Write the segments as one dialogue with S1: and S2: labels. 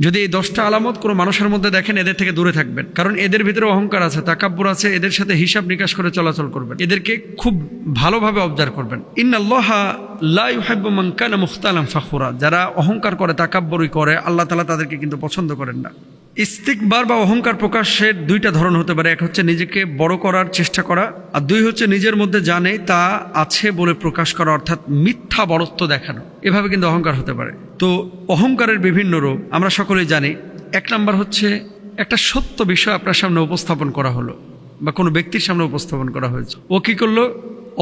S1: যদি এই 10টা আলামত কোনো মানুষের মধ্যে দেখেন, এদের থেকে দূরে থাকবেন, কারণ এদের ভিতরে অহংকার আছে, তাকাব্বুর আছে, এদের সাথে হিসাব নিকাশ করে চলাচল করবেন, এদেরকে খুব ভালোভাবে অবজার্ভ করবেন। ইন্নাল্লাহা লা ইউহিব্বু মান কানা মুখতালান ফাখুরা, যারা অহংকার করে, তাকাব্বুরি করে, আল্লাহ তাআলা তাদেরকে কিন্তু পছন্দ করেন না। ইস্তিকবার বা অহংকার প্রকাশের 2টা ধরন হতে পারে। এক হচ্ছে নিজেকে বড় করার চেষ্টা করা, আর 2 হচ্ছে নিজের মধ্যে জানে তা আছে বলে প্রকাশ করা, অর্থাৎ মিথ্যা বড়ত্ব দেখানো। এভাবে কিন্তু অহংকার হতে পারে। তো অহংকারের বিভিন্ন রূপ আমরা সকলেই জানি। 1 নাম্বার হচ্ছে একটা সত্য বিষয় আপনার সামনে উপস্থাপন করা হলো বা কোনো ব্যক্তির সামনে উপস্থাপন করা হয়েছে, ও কি করলো,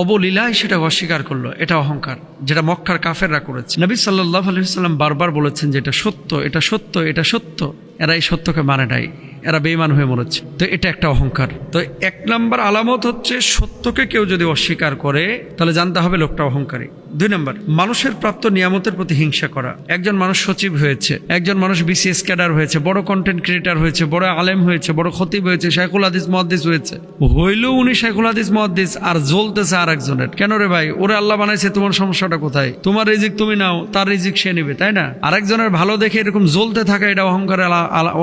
S1: অবলীলায় সেটা অস্বীকার করলো। এটা অহংকার, যেটা মক্কার কাফেররা করেছে। নবী সাল্লাল্লাহু আলাইহি ওয়াসাল্লাম বারবার বলেছেন যে এটা সত্য, এটা সত্য, এটা সত্য। এরা এই সত্যকে মানে নাই, এরা বেঈমান হয়ে মরেছে। তো এটা একটা অহংকার। তো 1 নাম্বার আলামত হচ্ছে সত্যকে কেউ যদি অস্বীকার করে তাহলে জানতে হবে লোকটা অহংকারী। 2 নাম্বার, মানুষের প্রাপ্ত নিয়ামতের প্রতি হিংসা করা। একজন মানুষ সচিব হয়েছে, একজন মানুষ বিসিএস ক্যাডার হয়েছে, বড় কন্টেন্ট ক্রিয়েটার হয়েছে, বড় আলেম হয়েছে, বড় খতিব হয়েছে, শাইখুল হাদিস মুহাদ্দিস হয়েছে, হইলেও উনি শাইখুল হাদিস মুহাদ্দিস আর জ্বলতেছে আরেকজনের। কেন রে ভাই, ওরে আল্লাহ বানাইছে, তোমার সমস্যাটা কোথায়? তোমার রিজিক তুমি নাও, তার রিজিক সে নেবে, তাই না? আরেকজনের ভালো দেখে এরকম জ্বলতে থাকা, এটা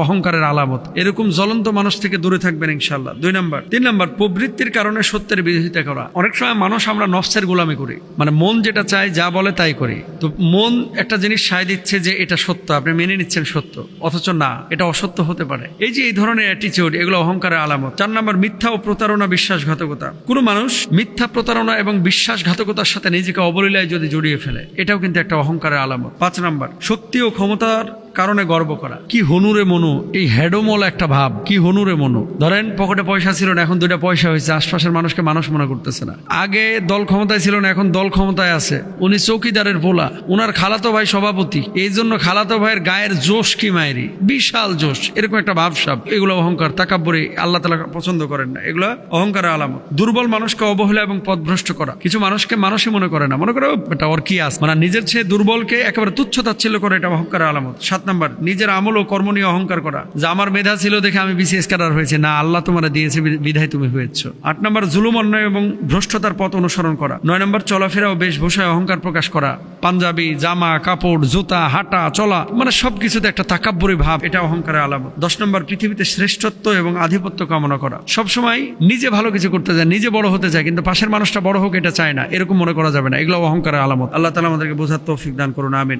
S1: অহংকারের আলামত। এরকম জ্বলন্ত মানুষ থেকে দূরে থাকবেন ইনশাআল্লাহ। 2 নাম্বার। 3 নাম্বার, প্রবৃত্তির কারণে সত্যের বিরোধিতা করা। অনেক সময় মানুষ আমরা নফসের গোলামি করি, মানে মন যেটা চায়, যা বলে তাই করি। তো মন একটা জিনিস সায় দিচ্ছে যে এটা সত্য, আপনি মেনে নিচ্ছেন সত্য, অথচ না, এটা অসত্য হতে পারে। এই যে এই ধরনের অ্যাটিটিউড, এগুলো অহংকারের আলামত। 4 নাম্বার, মিথ্যা ও প্রতারণা, বিশ্বাসঘাতকতা। কোনো মানুষ মিথ্যা, প্রতারণা এবং বিশ্বাসঘাতকতার সাথে নিজেকে অবলীলায় যদি জড়িয়ে ফেলে, এটাও কিন্তু একটা অহংকারের আলামত। 5 নাম্বার, শক্তি ও ক্ষমতার কারণে গর্ব করা। কি হনুরে মনু, এই হেডোমল একটা ভাব, কি হনুরে মনু। ধরেন পকেটে পয়সা ছিল না, এখন 2টা পয়সা হয়েছে, আশপাশের মানুষকে মানুষ মনে করতেছে না। আগে দল ক্ষমতায় ছিল না, এখন দল ক্ষমতায় আছে। উনি চৌকিদারের পোলা, উনার খালাতো ভাই সভাপতি, এই জন্য খালাতো ভাইয়ের গায়ের জোশ কি মায়েরি, বিশাল জোশ, এরকম একটা ভাবসাব। এগুলো অহংকার, তাকাব্বুরি, আল্লাহ তাআলা পছন্দ করেন না। এগুলো অহংকারের আলামত। দুর্বল মানুষকে অবহেলা এবং পথভ্রষ্ট করা। কিছু মানুষকে মানুষই মনে করে না, মনে করে এটা ওর কি আছে, মানে নিজের চেয়ে দুর্বলকে একেবারে তুচ্ছ তাচ্ছিল্য করে, এটা অহংকারের আলামত। 7 নাম্বার, নিজের আমল ও কর্ম নিয়ে অহংকার করা, যে আমার মেধা ছিল দেখে আমি বিসিএস ক্যাডার হয়েছে, না, আল্লাহ তোমার দিয়েছে বিধায় তুমি হয়েছো। 8 নাম্বার, জুলুম, অন্যায় এবং ভ্রষ্টতার পথ অনুসরণ করা। 9 নাম্বার, চলাফেরা ও বেশভূষায় অহংকার প্রকাশ করা। পাঞ্জাবি, জামা কাপড়, জুতা, হাঁটা চলা, মানে সবকিছুতে একটা তাকাব্বুরি ভাব, এটা অহংকারের আলামত। 10 নাম্বার, পৃথিবীতে শ্রেষ্ঠত্ব এবং আধিপত্য কামনা করা। সবসময় নিজে ভালো কিছু করতে যায়, নিজে বড় হতে চায়, কিন্তু পাশের মানুষটা বড় হোক এটা চায় না, এরকম মনে করা যাবে না। এগুলো অহংকারের আলামত। আল্লাহ তাআলা আমাদেরকে বোঝার তৌফিক দান করুন, আমিন।